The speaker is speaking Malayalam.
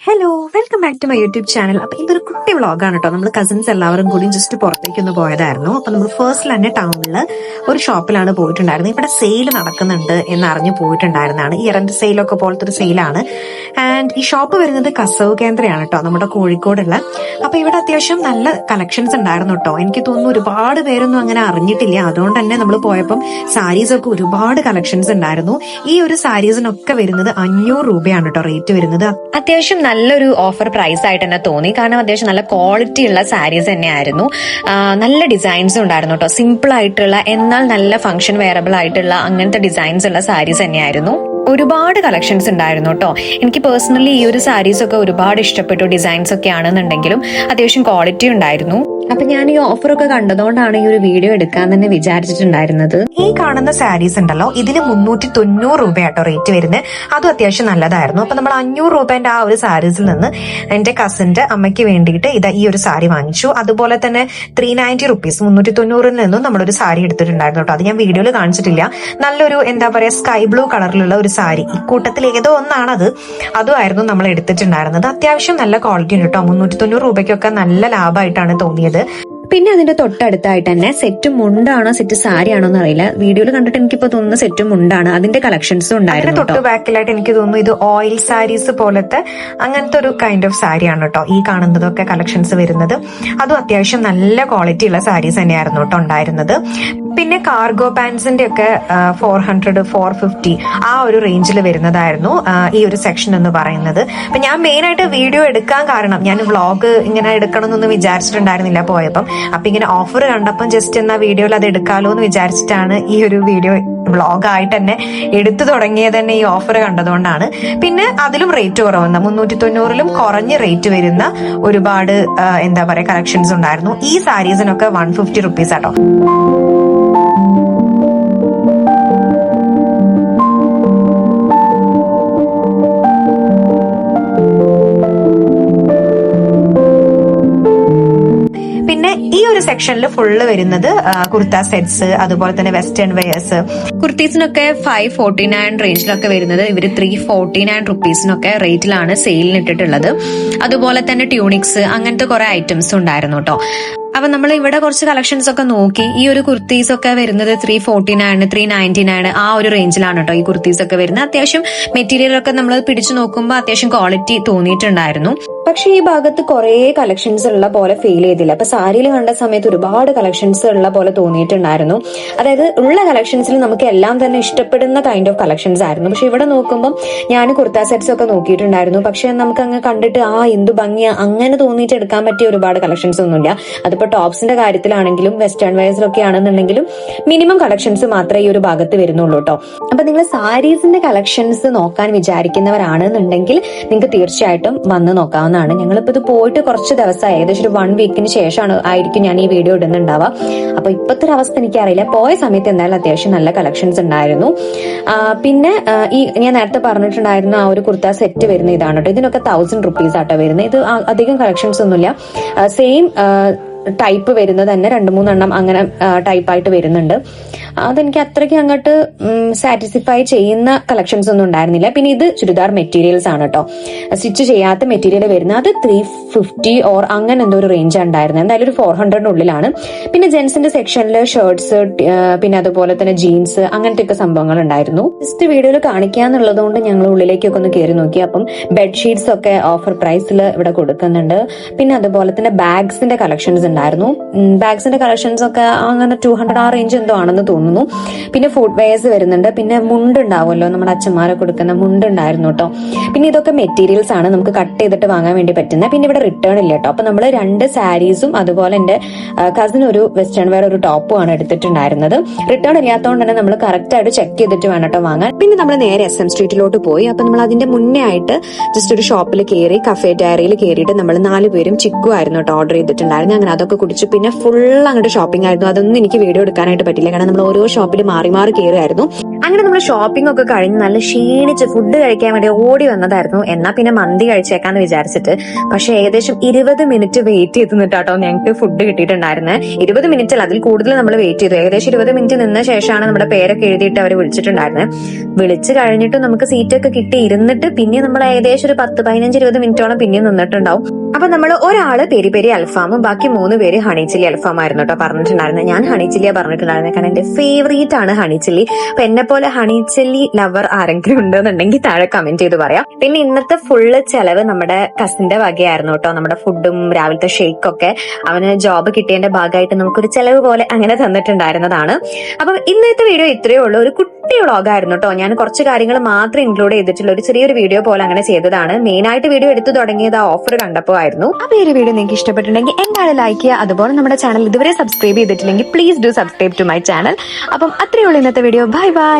Hello, welcome back to my YouTube channel. അപ്പൊ ഇതൊരു കുട്ടി വ്ളോഗാണ് കേട്ടോ. നമ്മൾ കസിൻസ് എല്ലാവരും കൂടി ജസ്റ്റ് പുറത്തേക്ക് ഒന്ന് പോയതായിരുന്നു. അപ്പൊ നമ്മൾ ഫസ്റ്റ് തന്നെ ടൗണിൽ ഒരു ഷോപ്പിലാണ് പോയിട്ടുണ്ടായിരുന്നത്. ഇവിടെ സെയിൽ നടക്കുന്നുണ്ട് എന്ന് അറിഞ്ഞു പോയിട്ടുണ്ടായിരുന്നതാണ്. ഈ ഇറന്റ് സെയിലൊക്കെ പോലത്തെ ഒരു സെയിലാണ്. ആൻഡ് ഈ ഷോപ്പ് വരുന്നത് കസവ് കേന്ദ്രയാണ് കേട്ടോ, നമ്മുടെ കോഴിക്കോടുള്ള. അപ്പൊ ഇവിടെ അത്യാവശ്യം നല്ല കളക്ഷൻസ് ഉണ്ടായിരുന്നു കേട്ടോ. എനിക്ക് തോന്നുന്നു ഒരുപാട് പേരൊന്നും അങ്ങനെ അറിഞ്ഞിട്ടില്ല. അതുകൊണ്ട് തന്നെ നമ്മൾ പോയപ്പം സാരീസ് ഒക്കെ ഒരുപാട് കളക്ഷൻസ് ഉണ്ടായിരുന്നു. ഈ ഒരു സാരീസിനൊക്കെ വരുന്നത് 500 രൂപയാണ് കേട്ടോ റേറ്റ് വരുന്നത്. അത്യാവശ്യം നല്ലൊരു ഓഫർ പ്രൈസ് ആയിട്ട് തന്നെ തോന്നി. കാരണം അത്യാവശ്യം നല്ല ക്വാളിറ്റി ഉള്ള സാരീസ് തന്നെയായിരുന്നു. നല്ല ഡിസൈൻസും ഉണ്ടായിരുന്നു കേട്ടോ. സിമ്പിൾ ആയിട്ടുള്ള എന്നാൽ നല്ല ഫംഗ്ഷൻ വെയറബിൾ ആയിട്ടുള്ള അങ്ങനത്തെ ഡിസൈൻസ് ഉള്ള സാരീസ് തന്നെയായിരുന്നു. ഒരുപാട് കളക്ഷൻസ് ഉണ്ടായിരുന്നു കേട്ടോ. എനിക്ക് പേഴ്സണലി ഈ ഒരു സാരീസ് ഒക്കെ ഒരുപാട് ഇഷ്ടപ്പെട്ടു. ഡിസൈൻസ് ഒക്കെ ആണെന്നുണ്ടെങ്കിലും അത്യാവശ്യം ക്വാളിറ്റി ഉണ്ടായിരുന്നു. അപ്പൊ ഞാൻ ഈ ഓഫർ ഒക്കെ കണ്ടതുകൊണ്ടാണ് ഈ ഒരു വീഡിയോ എടുക്കാൻ തന്നെ വിചാരിച്ചിട്ടുണ്ടായിരുന്നത്. ഈ കാണുന്ന സാരീസ് ഉണ്ടല്ലോ, ഇതിന് 390 രൂപയാട്ടോ റേറ്റ് വരുന്നത്. അതും അത്യാവശ്യം നല്ലതായിരുന്നു. അപ്പൊ നമ്മൾ 500 രൂപന്റെ ആ ഒരു സാരീസിൽ നിന്ന് എന്റെ കസിന്റെ അമ്മയ്ക്ക് വേണ്ടിയിട്ട് ഈ ഒരു സാരി വാങ്ങിച്ചു. അതുപോലെ തന്നെ 390 റുപ്പീസ് 390 നിന്നും നമ്മളൊരു സാരി എടുത്തിട്ടുണ്ടായിരുന്നു കേട്ടോ. അത് ഞാൻ വീഡിയോയിൽ കാണിച്ചിട്ടില്ല. നല്ലൊരു എന്താ പറയാ സ്കൈ ബ്ലൂ കളറിലുള്ള ഒരു സാരി, ഇക്കൂട്ടത്തിൽ ഏതോ ഒന്നാണത്. അതുമായിരുന്നു നമ്മൾ എടുത്തിട്ടുണ്ടായിരുന്നത്. അത്യാവശ്യം നല്ല ക്വാളിറ്റി ഉണ്ട് കേട്ടോ. 390 രൂപയ്ക്കൊക്കെ നല്ല ലാഭമായിട്ടാണ് തോന്നിയത്. പിന്നെ അതിന്റെ തൊട്ടടുത്തായിട്ട് തന്നെ സെറ്റ് മുണ്ടാണോ സെറ്റ് സാരി ആണോ എന്ന് അറിയില്ല. വീഡിയോയിൽ കണ്ടിട്ട് എനിക്കിപ്പോ തോന്നുന്നു സെറ്റ് മുണ്ടാണ്. അതിന്റെ കളക്ഷൻസും ഉണ്ടായിരുന്നു. തൊട്ട് ബാക്കിലായിട്ട് എനിക്ക് തോന്നുന്നു ഇത് ഓയിൽ സാരീസ് പോലത്തെ അങ്ങനത്തെ ഒരു കൈൻഡ് ഓഫ് സാരിയാണ് കേട്ടോ ഈ കാണുന്നതൊക്കെ കളക്ഷൻസ് വരുന്നത്. അതും അത്യാവശ്യം നല്ല ക്വാളിറ്റി ഉള്ള സാരീസ് തന്നെയായിരുന്നു കേട്ടോ ഉണ്ടായിരുന്നത്. പിന്നെ കാർഗോ പാൻസിന്റെ ഒക്കെ 400 450 ആ ഒരു റേഞ്ചിൽ വരുന്നതായിരുന്നു ഈ ഒരു സെക്ഷൻ എന്ന് പറയുന്നത്. അപ്പൊ ഞാൻ മെയിൻ ആയിട്ട് വീഡിയോ എടുക്കാൻ കാരണം, ഞാൻ വ്ളോഗ് ഇങ്ങനെ എടുക്കണം എന്നൊന്നും വിചാരിച്ചിട്ടുണ്ടായിരുന്നില്ല പോയപ്പം. അപ്പൊ ഇങ്ങനെ ഓഫർ കണ്ടപ്പം ജസ്റ്റ് എന്നാ വീഡിയോയിൽ അത് എടുക്കാലോ എന്ന് വിചാരിച്ചിട്ടാണ് ഈ ഒരു വീഡിയോ വ്ളോഗായിട്ട് തന്നെ എടുത്തു തുടങ്ങിയത് തന്നെ ഈ ഓഫർ കണ്ടതുകൊണ്ടാണ്. പിന്നെ അതിലും റേറ്റ് കുറവുന്ന 390 കുറഞ്ഞ റേറ്റ് വരുന്ന ഒരുപാട് എന്താ പറയാ കളക്ഷൻസ് ഉണ്ടായിരുന്നു. ഈ സാരീസിനൊക്കെ 150 റുപ്പീസ് ആട്ടോ. പിന്നെ ഈ ഒരു സെക്ഷനിൽ ഫുള്ള് വരുന്നത് കുർത്ത സെറ്റ്സ്, അതുപോലെ തന്നെ വെസ്റ്റേൺ വെയേഴ്സ്. കുർത്തീസിനൊക്കെ 549 റേഞ്ചിലൊക്കെ വരുന്നത് ഇവര് 349 റുപ്പീസിനൊക്കെ റേറ്റിലാണ് സെയിലിന് ഇട്ടിട്ടുള്ളത്. അതുപോലെ തന്നെ ട്യൂണിക്സ് അങ്ങനത്തെ കുറെ ഐറ്റംസ് ഉണ്ടായിരുന്നു കേട്ടോ. അപ്പൊ നമ്മൾ ഇവിടെ കുറച്ച് കളക്ഷൻസ് ഒക്കെ നോക്കി. ഈ ഒരു കുർത്തീസ് ഒക്കെ വരുന്നത് 349 399 ആ ഒരു റേഞ്ചിലാണ് കേട്ടോ ഈ കുർത്തീസ് ഒക്കെ വരുന്നത്. അത്യാവശ്യം മെറ്റീരിയൽ ഒക്കെ നമ്മൾ പിടിച്ചു നോക്കുമ്പോൾ അത്യാവശ്യം ക്വാളിറ്റി തോന്നിയിട്ടുണ്ടായിരുന്നു. പക്ഷെ ഈ ഭാഗത്ത് കുറെ കളക്ഷൻസ് ഉള്ള പോലെ ഫീൽ ചെയ്തില്ല. അപ്പൊ സാരിയിൽ കണ്ട സമയത്ത് ഒരുപാട് കളക്ഷൻസ് ഉള്ള പോലെ തോന്നിയിട്ടുണ്ടായിരുന്നു. അതായത് ഉള്ള കളക്ഷൻസിൽ നമുക്ക് എല്ലാം തന്നെ ഇഷ്ടപ്പെടുന്ന കൈൻഡ് ഓഫ് കളക്ഷൻസ് ആയിരുന്നു. പക്ഷെ ഇവിടെ നോക്കുമ്പോൾ ഞാൻ കുർത്ത സെറ്റ്സ് ഒക്കെ നോക്കിയിട്ടുണ്ടായിരുന്നു. പക്ഷെ നമുക്ക് അങ്ങ് കണ്ടിട്ട് എന്തു ഭംഗിയാ അങ്ങനെ തോന്നിയിട്ട് എടുക്കാൻ പറ്റിയ ഒരുപാട് കളക്ഷൻസ് ഒന്നുമില്ല. അതിപ്പോ ടോപ്സിന്റെ കാര്യത്തിലാണെങ്കിലും വെസ്റ്റേൺ വെയർസിലൊക്കെ ആണെന്നുണ്ടെങ്കിലും മിനിമം കളക്ഷൻസ് മാത്രമേ ഈ ഒരു ഭാഗത്ത് വരുന്നുള്ളൂ കേട്ടോ. അപ്പൊ നിങ്ങൾ സാരീസിന്റെ കളക്ഷൻസ് നോക്കാൻ വിചാരിക്കുന്നവരാണെന്നുണ്ടെങ്കിൽ നിങ്ങൾക്ക് തീർച്ചയായിട്ടും വന്ന് നോക്കാവുന്നതാണ്. ഞങ്ങളിപ്പോ ഇത് പോയിട്ട് കുറച്ച് ദിവസമായി, ഏകദേശം ഒരു 1 വീക്കിന് ശേഷമാണ് ആയിരിക്കും ഞാൻ ഈ വീഡിയോ ഇടുന്നുണ്ടാവുക. അപ്പൊ ഇപ്പോഴത്തെ ഒരു അവസ്ഥ എനിക്കറിയില്ല. പോയ സമയത്ത് എന്തായാലും അത്യാവശ്യം നല്ല കളക്ഷൻസ് ഉണ്ടായിരുന്നു. പിന്നെ ഈ ഞാൻ നേരത്തെ പറഞ്ഞിട്ടുണ്ടായിരുന്ന ആ ഒരു കുർത്ത സെറ്റ് വരുന്ന ഇതാണ് കേട്ടോ. ഇതിനൊക്കെ 1000 റുപ്പീസ് ആട്ടോ വരുന്നത്. ഇത് അധികം കളക്ഷൻസ് ഒന്നുമില്ല. സെയിം ടൈപ്പ് വരുന്നത് തന്നെ 2-3 എണ്ണം അങ്ങനെ ടൈപ്പായിട്ട് വരുന്നുണ്ട്. അതെനിക്ക് അത്രയ്ക്ക് അങ്ങോട്ട് സാറ്റിസ്ഫൈ ചെയ്യുന്ന കളക്ഷൻസ് ഒന്നും ഉണ്ടായിരുന്നില്ല. പിന്നെ ഇത് ചുരിദാർ മെറ്റീരിയൽസ് ആണ് കേട്ടോ. സ്റ്റിച്ച് ചെയ്യാത്ത മെറ്റീരിയൽ വരുന്നത് അത് 350 ഓർ അങ്ങനെ എന്തോ ഒരു റേഞ്ച് ഉണ്ടായിരുന്നത്. എന്തായാലും ഒരു 400 ഉള്ളിലാണ്. പിന്നെ ജെന്റ്സിന്റെ സെക്ഷനിൽ ഷർട്ട്സ്, പിന്നെ അതുപോലെ തന്നെ ജീൻസ് അങ്ങനത്തെ ഒക്കെ സംഭവങ്ങൾ ഉണ്ടായിരുന്നു. ജസ്റ്റ് വീഡിയോയിൽ കാണിക്കാന്നുള്ളത് കൊണ്ട് ഞങ്ങൾ ഉള്ളിലേക്കൊക്കെ ഒന്ന് കയറി നോക്കി. അപ്പം ബെഡ്ഷീറ്റ്സ് ഒക്കെ ഓഫർ പ്രൈസിൽ ഇവിടെ കൊടുക്കുന്നുണ്ട്. പിന്നെ അതുപോലെ തന്നെ ബാഗ്സിന്റെ കളക്ഷൻസ് ഉണ്ടായിരുന്നു. ബാഗ്സിന്റെ കളക്ഷൻസ് ഒക്കെ അങ്ങനെ 200 ആ റേഞ്ച് എന്തോ ആണെന്ന് തോന്നുന്നു. പിന്നെ ഫുഡ് വെയർസ് വരുന്നുണ്ട്. പിന്നെ മുണ്ട് ഉണ്ടാവുമല്ലോ, നമ്മുടെ അച്ഛന്മാരെ കൊടുക്കുന്ന മുണ്ട് ഉണ്ടായിരുന്നു കേട്ടോ. പിന്നെ ഇതൊക്കെ മെറ്റീരിയൽസ് ആണ്, നമുക്ക് കട്ട് ചെയ്തിട്ട് വാങ്ങാൻ വേണ്ടി പറ്റുന്നത്. പിന്നെ ഇവിടെ റിട്ടേൺ ഇല്ല കേട്ടോ. അപ്പൊ നമ്മൾ 2 സാരീസും അതുപോലെ എന്റെ കസിൻ ഒരു വെസ്റ്റേൺ വെയർ ഒരു ടോപ്പും ആണ് എടുത്തിട്ടുണ്ടായിരുന്നത്. റിട്ടേൺ ഇല്ലാത്തതുകൊണ്ട് തന്നെ നമ്മൾ കറക്റ്റ് ആയിട്ട് ചെക്ക് ചെയ്തിട്ട് വേണം കേട്ടോ വാങ്ങാൻ. പിന്നെ നമ്മൾ നേരെ SM സ്ട്രീറ്റിലോട്ട് പോയി. അപ്പൊ നമ്മൾ അതിന്റെ മുന്നേ ആയിട്ട് ജസ്റ്റ് ഒരു ഷോപ്പിൽ കയറി, കഫേ ഡയറിയിൽ കയറിയിട്ട് നമ്മൾ 4 പേരും ചിക്കു ആയിരുന്നു കേട്ടോ ഓർഡർ ചെയ്തിട്ടുണ്ടായിരുന്നു. അങ്ങനെ അതൊക്കെ കുടിച്ചു. പിന്നെ ഫുൾ അങ്ങോട്ട് ഷോപ്പിംഗ് ആയിരുന്നു. അതൊന്നും എനിക്ക് വീഡിയോ എടുക്കാനായിട്ട് പറ്റില്ല. കാരണം നമ്മൾ ഓരോ ഷോപ്പിൽ മാറി മാറി കയറുമായിരുന്നു. അങ്ങനെ നമ്മൾ ഷോപ്പിംഗ് ഒക്കെ കഴിഞ്ഞ് നല്ല ക്ഷീണിച്ച് ഫുഡ് കഴിക്കാൻ വേണ്ടി ഓടി വന്നതായിരുന്നു. എന്നാ പിന്നെ മന്തി കഴിച്ചേക്കാന്ന് വിചാരിച്ചിട്ട്. പക്ഷെ ഏകദേശം 20 മിനിറ്റ് വെയിറ്റ് ചെയ്ത് നിന്നിട്ടാട്ടോ ഞങ്ങൾക്ക് ഫുഡ് കിട്ടിയിട്ടുണ്ടായിരുന്നത്. 20 മിനിറ്റ് അല്ല, അതിൽ കൂടുതൽ നമ്മൾ വെയിറ്റ് ചെയ്തു. ഏകദേശം 20 മിനിറ്റ് നിന്ന ശേഷമാണ് നമ്മുടെ പേരൊക്കെ എഴുതിയിട്ട് അവർ വിളിച്ചിട്ടുണ്ടായിരുന്നത്. വിളിച്ചു കഴിഞ്ഞിട്ട് നമുക്ക് സീറ്റൊക്കെ കിട്ടി ഇരുന്നിട്ട് പിന്നെ നമ്മൾ ഏകദേശം ഒരു 10-15-20 മിനിറ്റോളം പിന്നെയും നിന്നിട്ടുണ്ടാവും. അപ്പൊ നമ്മൾ ഒരാള് പെരി പെരി അൽഫാമും ബാക്കി 3 പേര് ഹണി ചില്ലി അൽഫാമായിരുന്നു കേട്ടോ പറഞ്ഞിട്ടുണ്ടായിരുന്നത്. ഞാൻ ഹണി ചില്ലിയാ പറഞ്ഞിട്ടുണ്ടായിരുന്നത്, കാരണം എന്റെ ഫേവറേറ്റ് ആണ് ഹണി ചില്ലി. അപ്പൊ എന്നെ പോലെ ഹണി ചില്ലി ലവർ ആരെങ്കിലും ഉണ്ടെന്നുണ്ടെങ്കിൽ താഴെ കമന്റ് ചെയ്ത് പറയാം. പിന്നെ ഇന്നത്തെ ഫുള്ള് ചെലവ് നമ്മുടെ കസിന്റെ വകയായിരുന്നു കേട്ടോ. നമ്മുടെ ഫുഡും രാവിലത്തെ ഷേക്കൊക്കെ അവന് ജോബ് കിട്ടിയതിന്റെ ഭാഗമായിട്ട് നമുക്കൊരു ചെലവ് പോലെ അങ്ങനെ തന്നിട്ടുണ്ടായിരുന്നതാണ്. അപ്പം ഇന്നത്തെ വീഡിയോ ഇത്രയേ ഉള്ളൂ. ഒരു കുട്ടി വ്ളോഗായിരുന്നു കേട്ടോ. ഞാൻ കുറച്ച് കാര്യങ്ങൾ മാത്രം ഇൻക്ലൂഡ് ചെയ്തിട്ടുള്ള ഒരു ചെറിയൊരു വീഡിയോ പോലെ അങ്ങനെ ചെയ്തതാണ്. മെയിൻ ആയിട്ട് വീഡിയോ എടുത്തു തുടങ്ങിയത് ആ ഓഫർ കണ്ടപ്പോൾ ആയിരുന്നു. അപ്പൊ ഈ ഒരു വീഡിയോ നിങ്ങൾക്ക് ഇഷ്ടപ്പെട്ടിട്ടുണ്ടെങ്കിൽ എന്തായാലും ലൈക്ക് ചെയ്യുക. അതുപോലെ നമ്മുടെ ചാനൽ ഇതുവരെ സബ്സ്ക്രൈബ് ചെയ്തിട്ടില്ലെങ്കിൽ please do subscribe to my channel. അപ്പം അത്രയേ ഉള്ളൂ ഇന്നത്തെ വീഡിയോ. Bye bye.